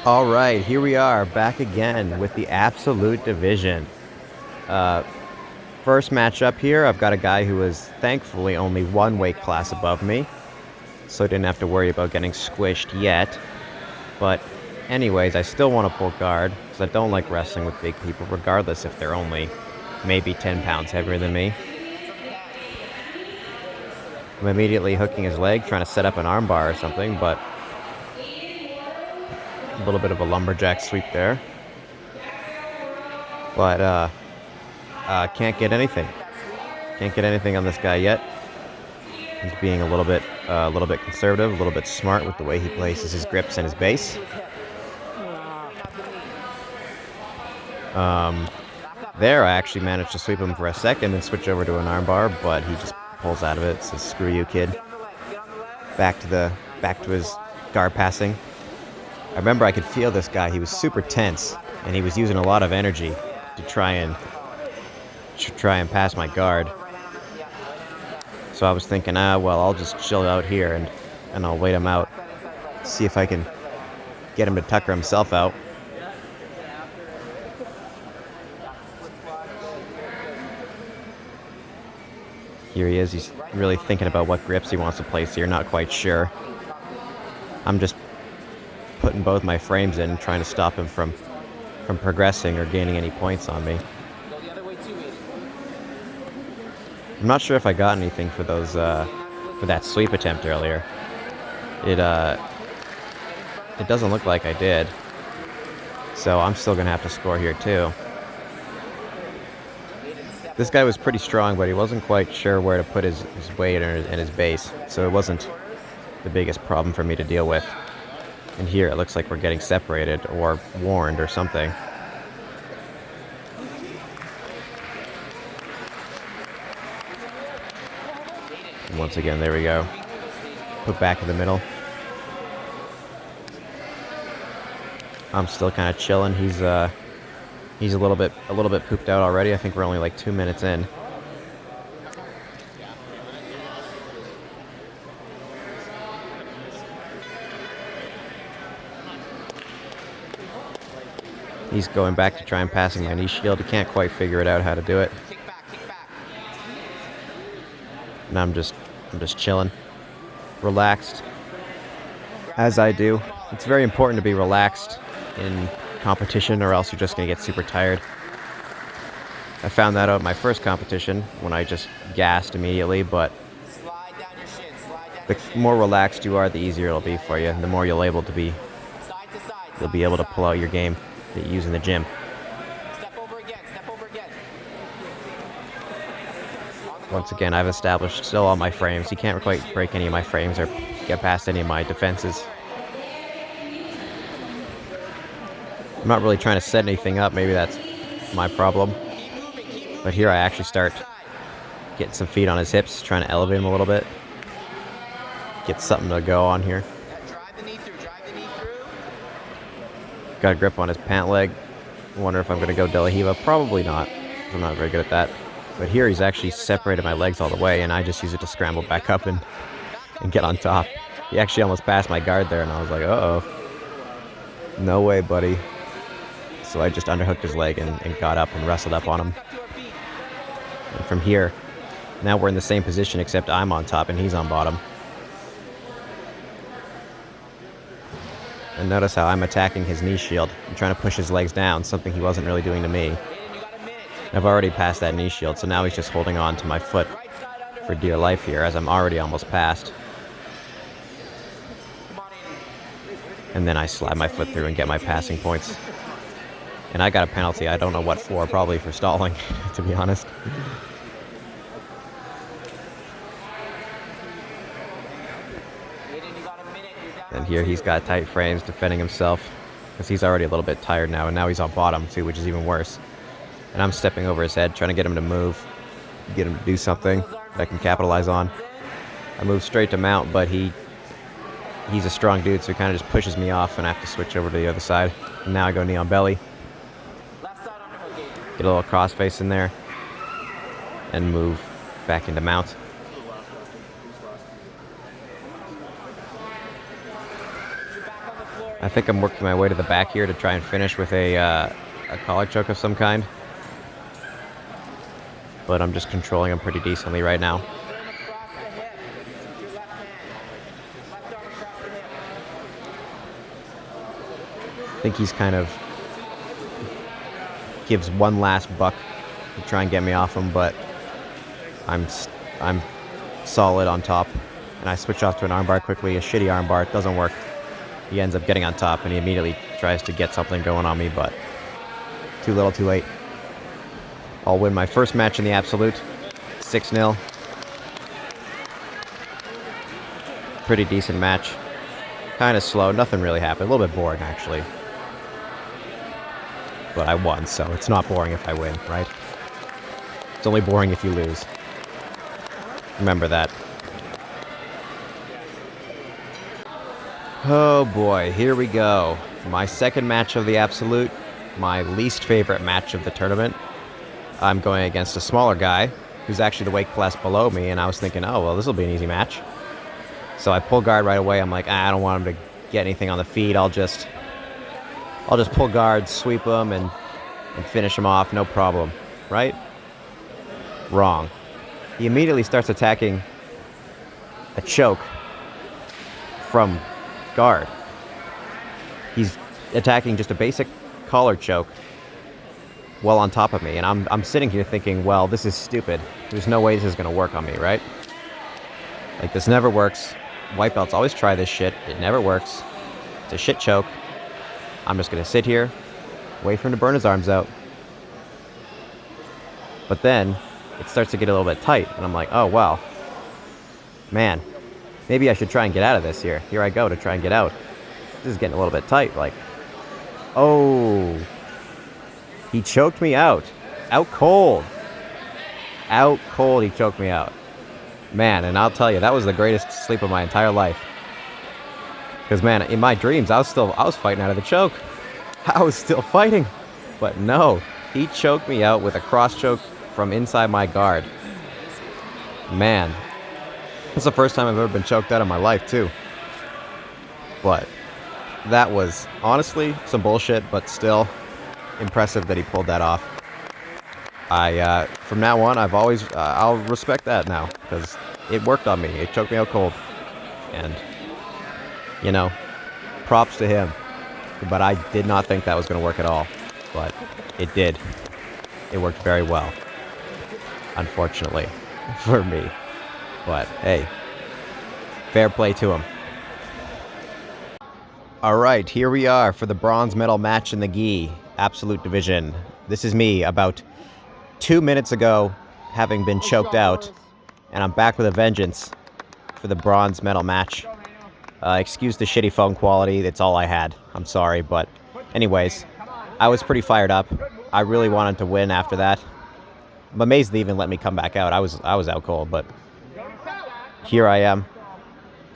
All right, here we are back again with the Absolute Division. Uh, First matchup here, I've got a guy who is thankfully only one weight class above me, so I didn't have to worry about getting squished yet. But anyways, I still want to pull guard, because I don't like wrestling with big people, regardless if they're only maybe 10 pounds heavier than me. I'm immediately hooking his leg, trying to set up an armbar or something, but a little bit of a lumberjack sweep there. But, can't get anything. Can't get anything on this guy yet. He's being a little bit conservative, a little bit smart with the way he places his grips and his base. There, I actually managed to sweep him for a second and switch over to an armbar, but he just pulls out of it. Says, "Screw you, kid." Back to his guard passing. I remember I could feel this guy. He was super tense, and he was using a lot of energy to try and pass my guard. So I was thinking, well, I'll just chill out here and I'll wait him out, see if I can get him to tucker himself out. Here he is. He's really thinking about what grips he wants to place here. Not quite sure. I'm just putting both my frames in, trying to stop him from progressing or gaining any points on me. I'm not sure if I got anything for those for that sweep attempt earlier. It doesn't look like I did. So I'm still gonna have to score here too. This guy was pretty strong, but he wasn't quite sure where to put his weight and his base, so it wasn't the biggest problem for me to deal with. And here it looks like we're getting separated or warned or something. And once again, there we go. Put back in the middle. I'm still kind of chilling. He's a little bit pooped out already. I think we're only like 2 minutes in. He's going back to try and passing my knee shield. He can't quite figure it out how to do it. And I'm just chilling, relaxed, as I do. It's very important to be relaxed in competition, or else you're just gonna get super tired. I found that out my first competition when I just gassed immediately, but the more relaxed you are, the easier it'll be for you, and the more you'll be able to pull out your game that you use in the gym. Once again, I've established still all my frames. He can't quite break any of my frames or get past any of my defenses. I'm not really trying to set anything up. Maybe that's my problem. But here I actually start getting some feet on his hips, trying to elevate him a little bit. Get something to go on here. Got a grip on his pant leg. Wonder if I'm going to go De La Hiva. Probably not. I'm not very good at that. But here he's actually separated my legs all the way, and I just use it to scramble back up and get on top. He actually almost passed my guard there, and I was like, uh-oh. No way, buddy. So I just underhooked his leg and got up and wrestled up on him. And from here, now we're in the same position, except I'm on top and he's on bottom. And notice how I'm attacking his knee shield. I'm trying to push his legs down, something he wasn't really doing to me. I've already passed that knee shield, so now he's just holding on to my foot for dear life here, as I'm already almost past. And then I slide my foot through and get my passing points. And I got a penalty. I don't know what for, probably for stalling, to be honest. And here he's got tight frames defending himself, because he's already a little bit tired now, and now he's on bottom too, which is even worse. And I'm stepping over his head, trying to get him to move, get him to do something that I can capitalize on. I move straight to mount, but he's a strong dude, so he kind of just pushes me off, and I have to switch over to the other side. And now I go knee on belly. Get a little crossface in there, and move back into mount. I think I'm working my way to the back here to try and finish with a collar choke of some kind. But I'm just controlling him pretty decently right now. I think he's kind of gives one last buck to try and get me off him, but I'm solid on top. And I switch off to an armbar quickly, a shitty armbar. It doesn't work. He ends up getting on top, and he immediately tries to get something going on me, but too little, too late. I'll win my first match in the Absolute, 6-0. Pretty decent match. Kind of slow, nothing really happened. A little bit boring, actually. But I won, so it's not boring if I win, right? It's only boring if you lose. Remember that. Oh boy, here we go. My second match of the Absolute, my least favorite match of the tournament. I'm going against a smaller guy who's actually the weight class below me, and I was thinking, oh, well, this will be an easy match. So I pull guard right away. I'm like, I don't want him to get anything on the feet. I'll just pull guard, sweep him, and finish him off, no problem, right? Wrong. He immediately starts attacking a choke from guard. He's attacking just a basic collar choke well on top of me, and I'm sitting here thinking, well, this is stupid. There's no way this is going to work on me, right? Like, this never works. White belts always try this shit. It never works. It's a shit choke. I'm just going to sit here, wait for him to burn his arms out. But then it starts to get a little bit tight, and I'm like, oh, well, man, maybe I should try and get out of this here. Here I go to try and get out. This is getting a little bit tight, like, oh, he choked me out. Out cold. Out cold, he choked me out. Man, and I'll tell you, that was the greatest sleep of my entire life. Because, man, in my dreams, I was fighting out of the choke. I was still fighting. But no, he choked me out with a cross choke from inside my guard. Man, it's the first time I've ever been choked out in my life, too. But that was, honestly, some bullshit, but still impressive that he pulled that off. From now on, I'll respect that now, because it worked on me. It choked me out cold. And, you know, props to him. But I did not think that was going to work at all. But it did. It worked very well. Unfortunately, for me. But, hey, fair play to him. Alright, here we are for the bronze medal match in the gi, Absolute Division. This is me about 2 minutes ago, having been choked out, and I'm back with a vengeance for the bronze medal match. Excuse the shitty phone quality, that's all I had. I'm sorry, but anyways, I was pretty fired up. I really wanted to win after that. I'm amazed they even let me come back out. I was out cold, but here I am,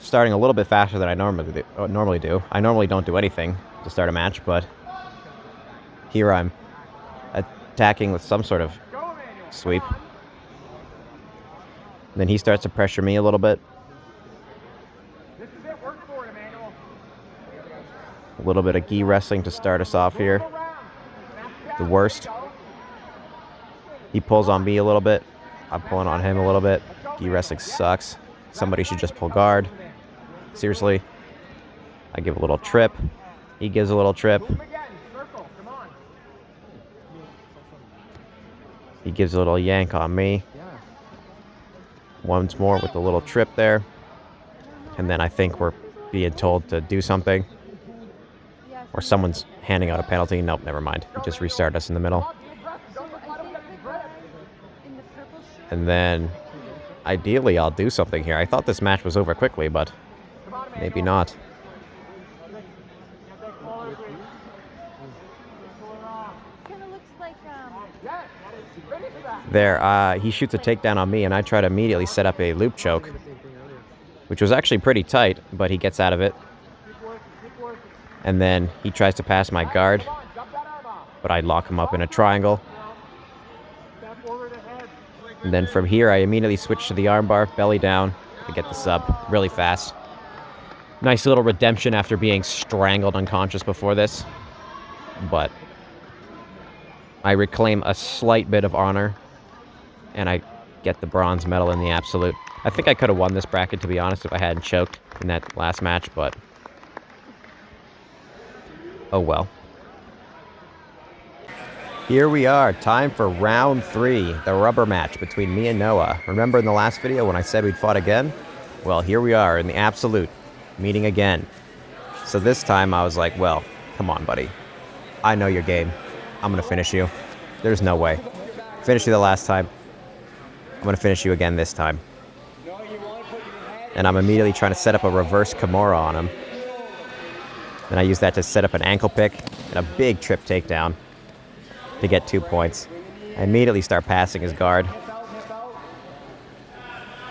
starting a little bit faster than I normally do. I normally don't do anything to start a match, but here I'm attacking with some sort of sweep. Then he starts to pressure me a little bit. A little bit of gi wrestling to start us off here. The worst. He pulls on me a little bit. I'm pulling on him a little bit. Gi wrestling sucks. Somebody should just pull guard. Seriously. I give a little trip. He gives a little trip. He gives a little yank on me. Once more with a little trip there. And then I think we're being told to do something. Or someone's handing out a penalty. Nope, never mind. He just restarted us in the middle. And then, ideally, I'll do something here. I thought this match was over quickly, but maybe not. There, he shoots a takedown on me, and I try to immediately set up a loop choke, which was actually pretty tight, but he gets out of it. And then he tries to pass my guard, but I lock him up in a triangle. And then from here, I immediately switch to the armbar, belly down, to get the sub really fast. Nice little redemption after being strangled unconscious before this. But I reclaim a slight bit of honor, and I get the bronze medal in the absolute. I think I could have won this bracket, to be honest, if I hadn't choked in that last match, but oh well. Here we are, time for round 3, the rubber match between me and Noah. Remember in the last video when I said we'd fought again? Well, here we are in the absolute, meeting again. So this time I was like, well, come on, buddy. I know your game. I'm going to finish you. There's no way. Finished you the last time. I'm going to finish you again this time. And I'm immediately trying to set up a reverse Kimura on him. And I use that to set up an ankle pick and a big trip takedown to get 2 points. I immediately start passing his guard.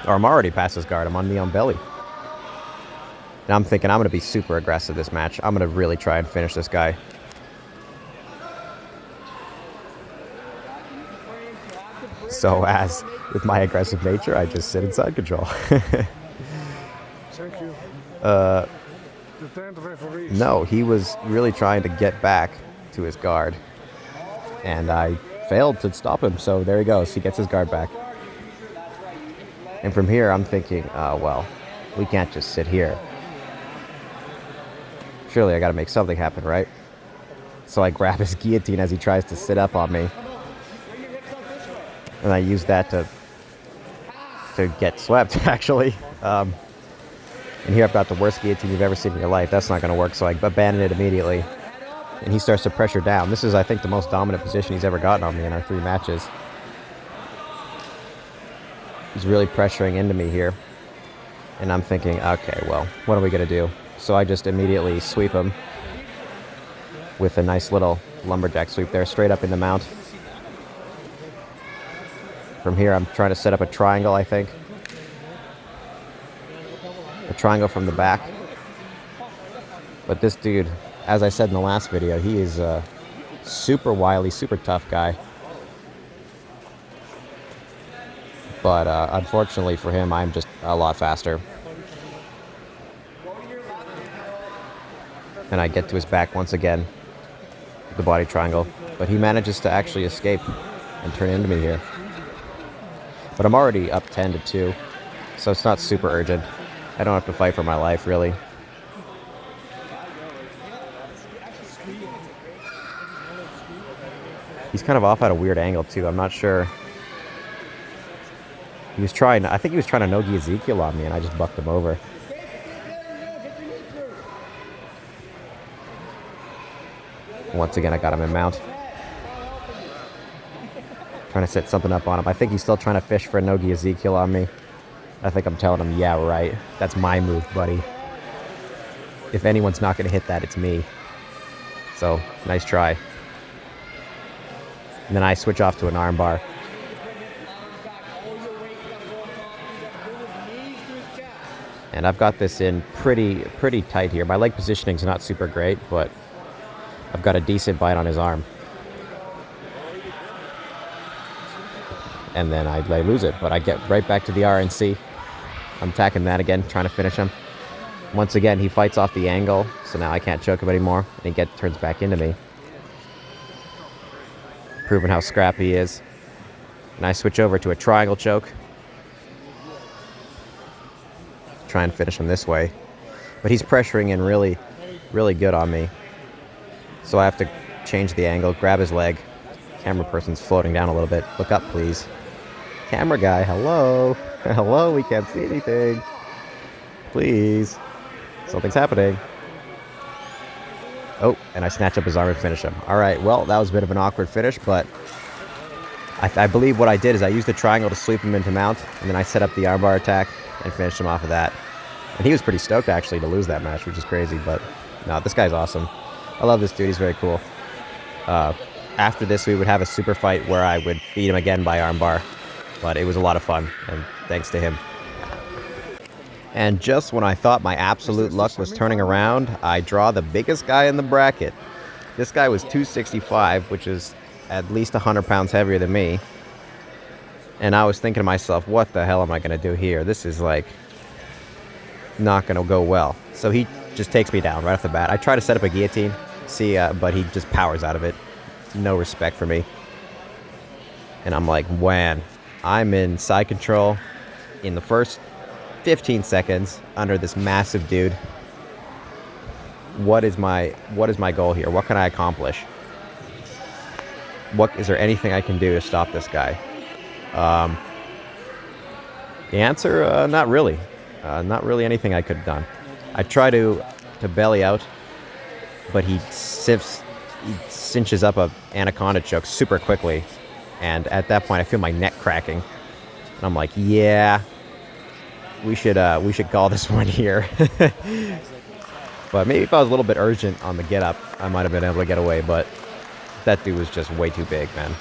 Or I'm already past his guard. I'm on knee on belly. And I'm thinking I'm going to be super aggressive this match. I'm going to really try and finish this guy. So as with my aggressive nature, I just sit in side control. No, he was really trying to get back to his guard. And I failed to stop him, so there he goes. He gets his guard back. And from here, I'm thinking, oh, well, we can't just sit here. Surely I got to make something happen, right? So I grab his guillotine as he tries to sit up on me. And I use that to get swept, actually. And here I've got the worst guillotine you've ever seen in your life. That's not going to work, so I abandon it immediately. And he starts to pressure down. This is, I think, the most dominant position he's ever gotten on me in our 3 matches. He's really pressuring into me here. And I'm thinking, okay, well, what are we going to do? So I just immediately sweep him with a nice little lumberjack sweep there, straight up in the mount. From here, I'm trying to set up a triangle, I think. A triangle from the back. But this dude, as I said in the last video, he is a super wily, super tough guy. But unfortunately for him, I'm just a lot faster. And I get to his back once again, the body triangle. But he manages to actually escape and turn into me here. But I'm already up 10-2, so it's not super urgent. I don't have to fight for my life, really. He's kind of off at a weird angle, too. I'm not sure. He was trying, I think he was trying to no-gi Ezekiel on me, and I just bucked him over. Once again, I got him in mount. Trying to set something up on him. I think he's still trying to fish for a no-gi Ezekiel on me. I think I'm telling him, yeah, right. That's my move, buddy. If anyone's not going to hit that, it's me. So, nice try. And then I switch off to an armbar. And I've got this in pretty tight here. My leg positioning's not super great, but I've got a decent bite on his arm. And then I lose it, but I get right back to the RNC. I'm attacking that again, trying to finish him. Once again, he fights off the angle, so now I can't choke him anymore, and he turns back into me. Proving how scrappy he is. And I switch over to a triangle choke. Try and finish him this way. But he's pressuring in really good on me. So I have to change the angle, grab his leg. Camera person's floating down a little bit. Look up, please. Camera guy, hello. Hello, we can't see anything. Please. Something's happening. Oh, and I snatch up his arm and finish him. All right, well, that was a bit of an awkward finish, but I believe what I did is I used the triangle to sweep him into mount, and then I set up the armbar attack and finished him off of that. And he was pretty stoked, actually, to lose that match, which is crazy, but no, this guy's awesome. I love this dude. He's very cool. After this, we would have a super fight where I would beat him again by armbar. But it was a lot of fun, and thanks to him. And just when I thought my absolute luck was turning around, I draw the biggest guy in the bracket. This guy was 265, which is at least 100 pounds heavier than me. And I was thinking to myself, what the hell am I going to do here? This is, like, not going to go well. So he just takes me down right off the bat. I try to set up a guillotine, but he just powers out of it. No respect for me. And I'm like, man, I'm in side control in the first 15 seconds under this massive dude. What is my goal here? What can I accomplish? Is there anything I can do to stop this guy? The answer, not really. Not really anything I could have done. I try to belly out, but he cinches up a anaconda choke super quickly. And at that point, I feel my neck cracking. And I'm like, yeah, we should call this one here. But maybe if I was a little bit urgent on the get up, I might have been able to get away. But that dude was just way too big, man.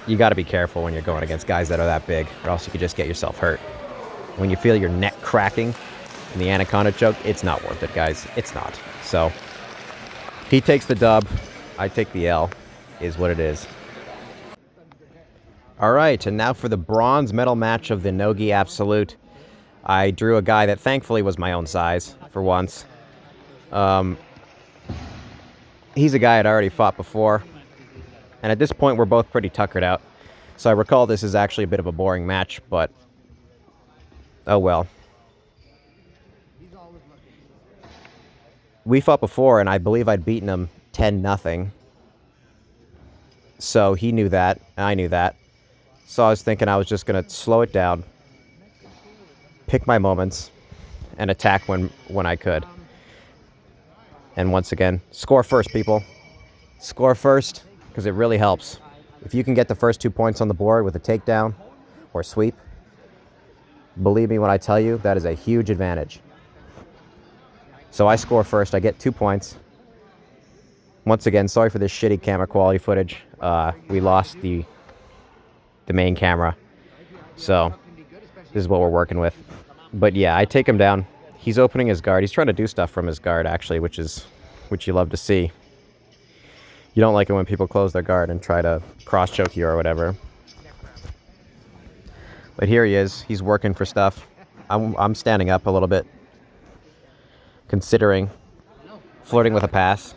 You got to be careful when you're going against guys that are that big, or else you could just get yourself hurt. When you feel your neck cracking in the anaconda choke, it's not worth it, guys. It's not. So he takes the dub. I take the L, is what it is. All right, and now for the bronze medal match of the Nogi Absolute. I drew a guy that thankfully was my own size for once. He's a guy I'd already fought before. And at this point, we're both pretty tuckered out. So I recall this is actually a bit of a boring match, but oh well. We fought before, and I believe I'd beaten him 10-0. So he knew that, and I knew that. So I was thinking I was just going to slow it down, pick my moments, and attack when I could. And once again, score first, people. Score first, because it really helps. If you can get the first 2 points on the board with a takedown or sweep, believe me when I tell you, that is a huge advantage. So I score first. I get 2 points. Once again, sorry for this shitty camera quality footage. We lost the main camera. So this is what we're working with. But yeah, I take him down. He's opening his guard. He's trying to do stuff from his guard, actually, which you love to see. You don't like it when people close their guard and try to cross-choke you or whatever. But here he is. He's working for stuff. I'm standing up a little bit, considering flirting with a pass.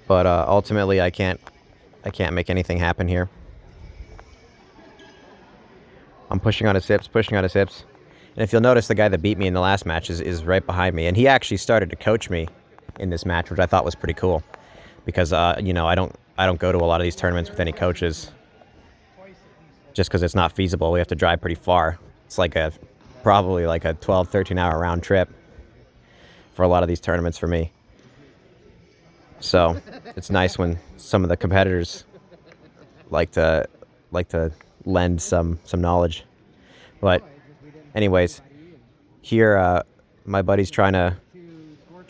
But ultimately, I can't make anything happen here. I'm pushing on his hips, And if you'll notice, the guy that beat me in the last match is right behind me. And he actually started to coach me in this match, which I thought was pretty cool. Because, I don't go to a lot of these tournaments with any coaches. Just because it's not feasible. We have to drive pretty far. It's probably like a 12, 13-hour round trip for a lot of these tournaments for me. So it's nice when some of the competitors like to lend some knowledge. But anyways, here my buddy's trying to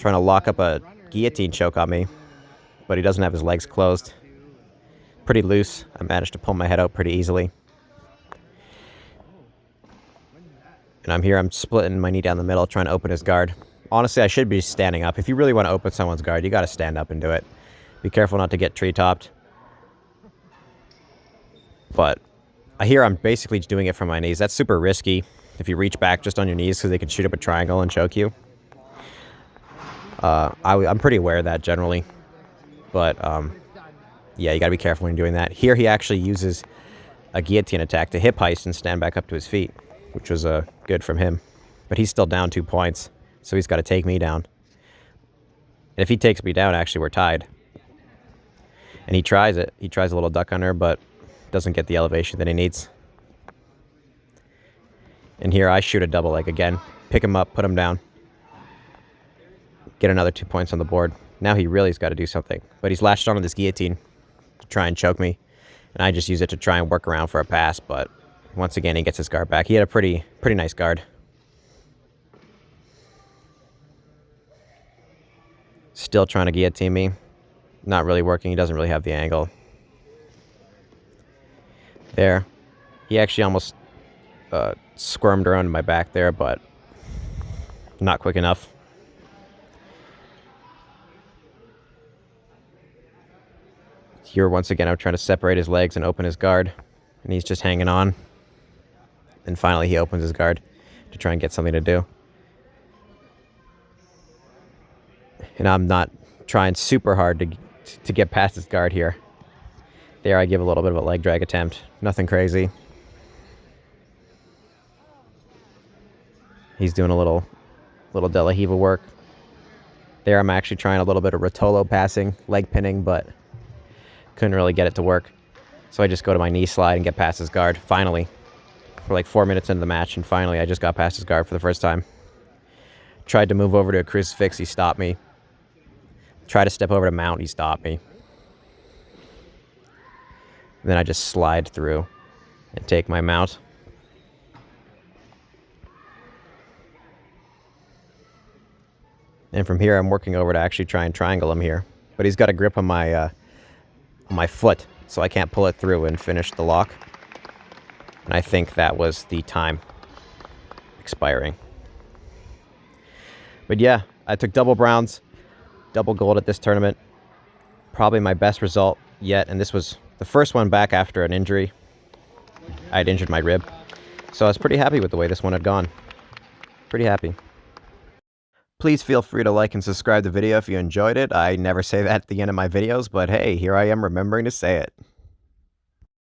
lock up a guillotine choke on me, but he doesn't have his legs closed. Pretty loose. I managed to pull my head out pretty easily. And I'm splitting my knee down the middle, trying to open his guard. Honestly, I should be standing up. If you really want to open someone's guard, you got to stand up and do it. Be careful not to get tree-topped. But I hear I'm basically doing it from my knees. That's super risky if you reach back just on your knees because they can shoot up a triangle and choke you. I'm pretty aware of that generally. But, yeah, you got to be careful when you're doing that. Here he actually uses a guillotine attack to hip heist and stand back up to his feet, which was good from him. But he's still down 2 points, so he's got to take me down. And if he takes me down, actually, we're tied. And he tries it. He tries a little duck under, but doesn't get the elevation that he needs. And here I shoot a double leg again. Pick him up, put him down. Get another 2 points on the board. Now he really's got to do something. But he's latched onto this guillotine to try and choke me. And I just use it to try and work around for a pass, but once again, he gets his guard back. He had a pretty nice guard. Still trying to guillotine me. Not really working. He doesn't really have the angle. There. He actually almost squirmed around my back there, but not quick enough. Here, once again, I'm trying to separate his legs and open his guard. And he's just hanging on. And finally, he opens his guard. to try and get something to do. And I'm not trying super hard to get past his guard here. There I give a little bit of a leg drag attempt. Nothing crazy. He's doing a little De La Hiva work. There I'm actually trying a little bit of Rotolo passing, leg pinning, but couldn't really get it to work. So I just go to my knee slide and get past his guard, finally. For like 4 minutes into the match, and finally I just got past his guard for the first time. Tried to move over to a crucifix, he stopped me. Tried to step over to mount, he stopped me. And then I just slide through and take my mount. And from here, I'm working over to actually try and triangle him here. But he's got a grip on my foot, so I can't pull it through and finish the lock. And I think that was the time expiring. But yeah, I took double browns, double gold at this tournament. Probably my best result yet, and this was the first one back after an injury. I had injured my rib. So I was pretty happy with the way this one had gone. Pretty happy. Please feel free to like and subscribe the video if you enjoyed it. I never say that at the end of my videos, but hey, here I am remembering to say it.